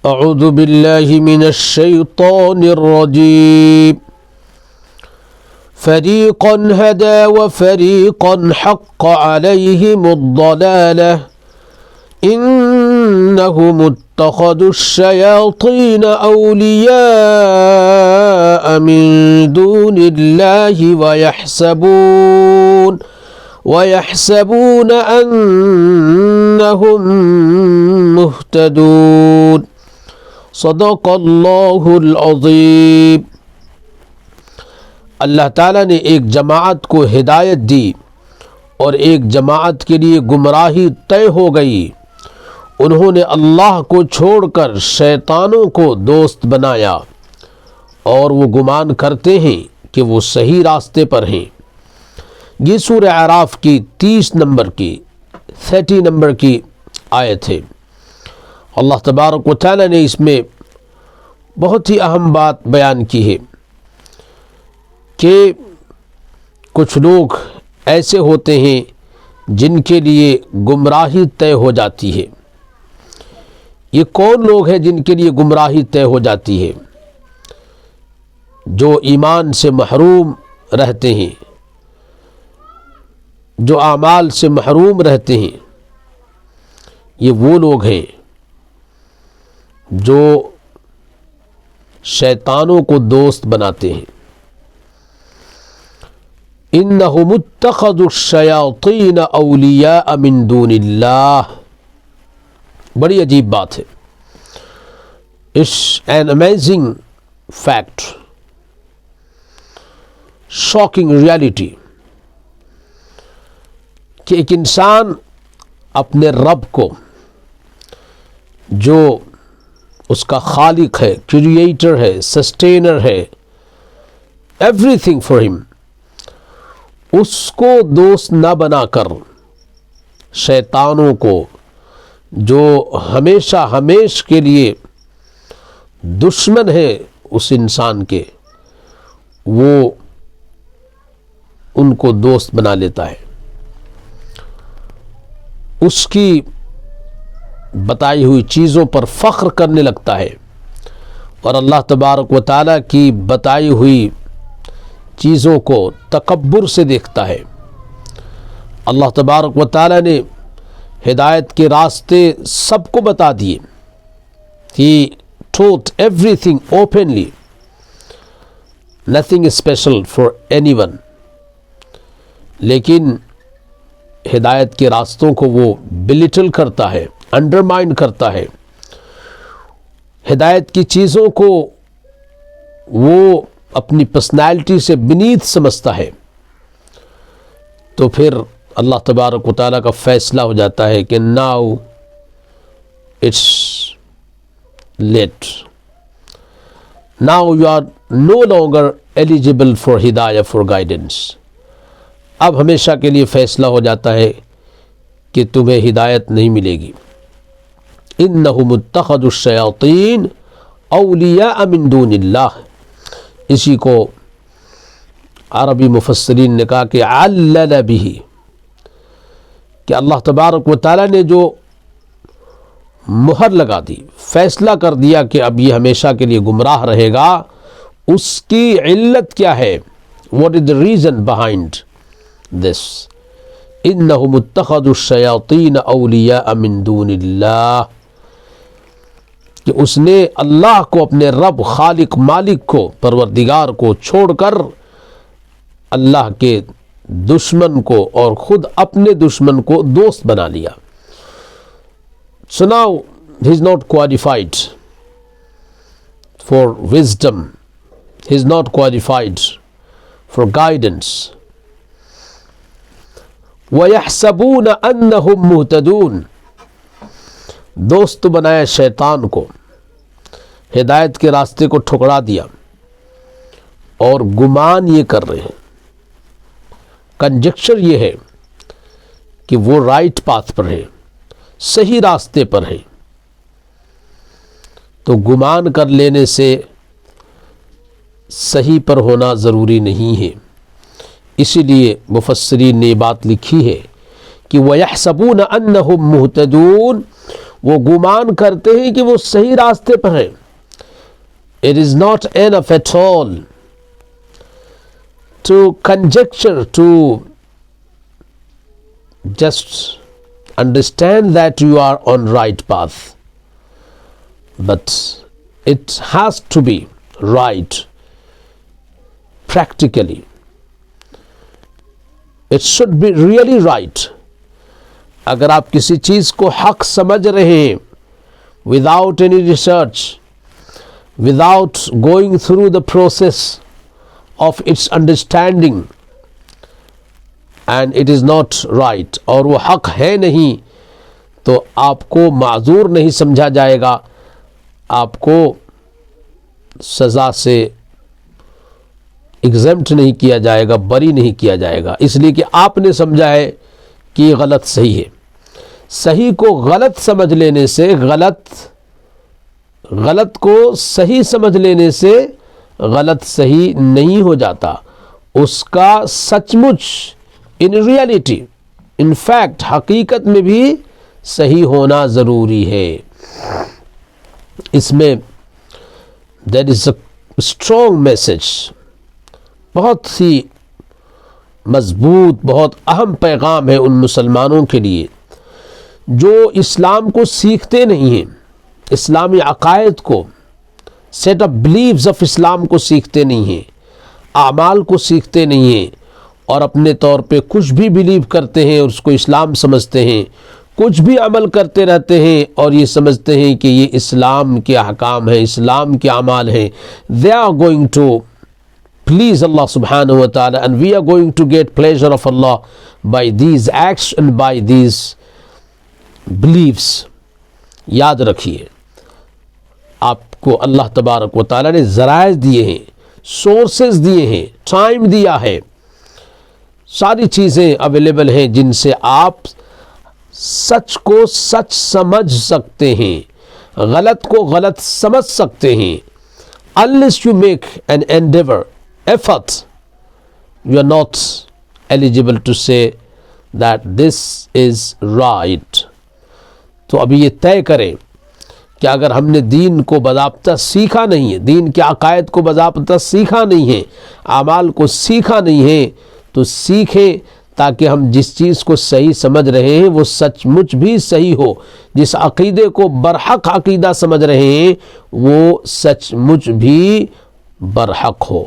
اعوذ باللہ من الشیطان الرجیم فریقا ہدی وفریقا حق علیہم الضلالہ انہم اتخذوا الشیاطین اولیاء من دون اللہ ويحسبون أنهم مهتدون صدق اللہ العظیم۔ اللہ تعالیٰ نے ایک جماعت کو ہدایت دی اور ایک جماعت کے لیے گمراہی طے ہو گئی۔ انہوں نے اللہ کو چھوڑ کر شیطانوں کو دوست بنایا اور وہ گمان کرتے ہیں کہ وہ صحیح راستے پر ہیں۔ یہ سورہ اعراف کی 30 نمبر کی آیت ہے۔ اللہ تبارک و تعالی نے اس میں بہت ہی اہم بات بیان کی ہے کہ کچھ لوگ ایسے ہوتے ہیں جن کے لیے گمراہی طے ہو جاتی ہے۔ یہ کون لوگ ہیں جن کے لیے گمراہی طے ہو جاتی ہے؟ جو ایمان سے محروم رہتے ہیں، جو اعمال سے محروم رہتے ہیں، یہ وہ لوگ ہیں جو شیطانوں کو دوست بناتے ہیں۔ انہم اتخذوا الشیاطین اولیاء من دون اللہ۔ بڑی عجیب بات ہے۔ It's an amazing fact, shocking reality کہ ایک انسان اپنے رب کو، جو اس کا خالق ہے، کریٹر ہے، سسٹینر ہے، ایوری تھنگ فار ہم، اس کو دوست نہ بنا کر شیطانوں کو، جو ہمیشہ ہمیش کے لیے دشمن ہے اس انسان کے، وہ ان کو دوست بنا لیتا ہے، اس کی بتائی ہوئی چیزوں پر فخر کرنے لگتا ہے اور اللہ تبارک و تعالی کی بتائی ہوئی چیزوں کو تکبر سے دیکھتا ہے۔ اللہ تبارک و تعالی نے ہدایت کے راستے سب کو بتا دیے۔ He taught everything openly, nothing special for anyone، لیکن ہدایت کے راستوں کو وہ بلیٹل کرتا ہے، انڈرمائن کرتا ہے، ہدایت کی چیزوں کو وہ اپنی پرسنالٹی سے بنیت سمجھتا ہے۔ تو پھر اللہ تبارک و تعالیٰ کا فیصلہ ہو جاتا ہے کہ now it's late, now you are no longer eligible for ہدایہ، فار گائیڈنس۔ اب ہمیشہ کے لیے فیصلہ ہو جاتا ہے کہ تمہیں ہدایت نہیں ملے گی۔ انہم اتخذوا الشیاطین اولیاء من دون اللہ۔ اسی کو عربی مفسرین نے کہا کہ علل بہ، کہ اللہ تبارک و تعالی نے جو مہر لگا دی، فیصلہ کر دیا کہ اب یہ ہمیشہ کے لیے گمراہ رہے گا، اس کی علت کیا ہے؟ what is the reason behind this؟ انہم اتخذوا الشیاطین اولیاء من دون اللہ، کہ اس نے اللہ کو، اپنے رب، خالق، مالک کو، پروردگار کو چھوڑ کر اللہ کے دشمن کو اور خود اپنے دشمن کو دوست بنا لیا۔ So now he is not qualified for wisdom, he is not qualified for guidance. وَيَحْسَبُونَ أَنَّهُمْ مُهْتَدُونَ۔ دوست بنایا شیطان کو، ہدایت کے راستے کو ٹھکرا دیا، اور گمان یہ کر رہے ہیں، کنجکچر یہ ہے کہ وہ رائٹ پاتھ پر ہے، صحیح راستے پر ہے۔ تو گمان کر لینے سے صحیح پر ہونا ضروری نہیں ہے۔ اسی لیے مفسرین نے یہ بات لکھی ہے کہ وَيَحْسَبُونَ أَنَّهُمْ مُهْتَدُونَ، وہ گمان کرتے ہیں کہ وہ صحیح راستے پر ہیں. It is not enough at all to conjecture, to just understand that you are on right path, but it has to be right practically. It should be really right. اگر آپ کسی چیز کو حق سمجھ رہے ہیں without any research, without going through the process of its understanding, and it is not right, اور وہ حق ہے نہیں, تو آپ کو معذور نہیں سمجھا جائے گا, آپ کو سزا سے ایگزمپٹ نہیں کیا جائے گا, بری نہیں کیا جائے گا, اس لیے کہ آپ نے سمجھا ہے کہ یہ غلط صحیح ہے. صحیح کو غلط سمجھ لینے سے, غلط کو صحیح سمجھ لینے سے غلط صحیح نہیں ہو جاتا, اس کا سچ مچ ان ریئلٹی, ان فیکٹ, حقیقت میں بھی صحیح ہونا ضروری ہے. اس میں دیر از اے اسٹرانگ میسج, بہت ہی مضبوط, بہت اہم پیغام ہے ان مسلمانوں کے لیے جو اسلام کو سیکھتے نہیں ہیں, اسلامی عقائد کو, سیٹ آف بلیفز آف اسلام کو سیکھتے نہیں ہیں, اعمال کو سیکھتے نہیں ہیں, اور اپنے طور پہ کچھ بھی بلیو کرتے ہیں اور اس کو اسلام سمجھتے ہیں, کچھ بھی عمل کرتے رہتے ہیں اور یہ سمجھتے ہیں کہ یہ اسلام کے احکام ہیں, اسلام کے اعمال ہیں. they are going to please Allah subhanahu wa ta'ala, and we are going to get pleasure of Allah by these acts and by these beliefs. یاد رکھیے, آپ کو اللہ تبارک و تعالیٰ نے ذرائع دیے ہیں, سورسز دیے ہیں, ٹائم دیا ہے, ساری چیزیں اویلیبل ہیں جن سے آپ سچ کو سچ سمجھ سکتے ہیں, غلط کو غلط سمجھ سکتے ہیں. unless you make an endeavor, effort, you are not eligible to say that this is right. تو ابھی یہ طے کریں کہ اگر ہم نے دین کو باضابطہ سیکھا نہیں ہے, دین کے عقائد کو باضابطہ سیکھا نہیں ہے, اعمال کو سیکھا نہیں ہے, تو سیکھیں تاکہ ہم جس چیز کو صحیح سمجھ رہے ہیں وہ سچ مچ بھی صحیح ہو, جس عقیدے کو برحق عقیدہ سمجھ رہے ہیں وہ سچ مچ بھی برحق ہو.